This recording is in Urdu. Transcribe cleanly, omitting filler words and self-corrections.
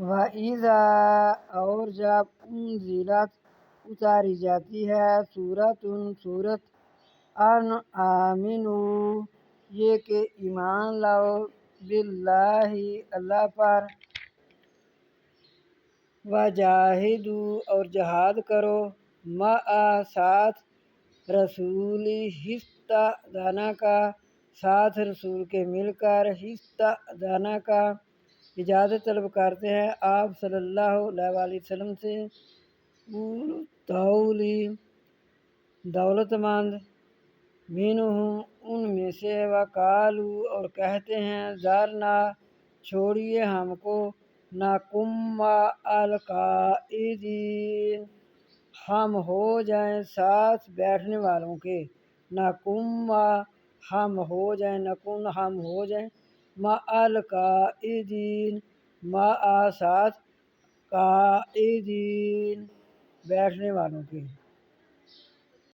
وَإِذَا اور جب انزلت اتاری جاتی ہے سورت ان آمنوا یہ کہ ایمان لاؤ باللہ اللہ پر وجاہدوا اور جہاد کرو مع ساتھ رسولی استأذنک ساتھ رسول کے مل کر استأذنک اجازت طلب کرتے ہیں آپ صلی اللہ علیہ وآلہ وسلم سے اولو الطول دولت مند منہم ان میں سے وقالوا اور کہتے ہیں ذرنا چھوڑیے ہم کو نکن مع القاعدین ہم ہو جائیں ساتھ بیٹھنے والوں کے نکن ہم ہو جائیں مع القاعدین مع ساتھ قاعدین بیٹھنے والوں کے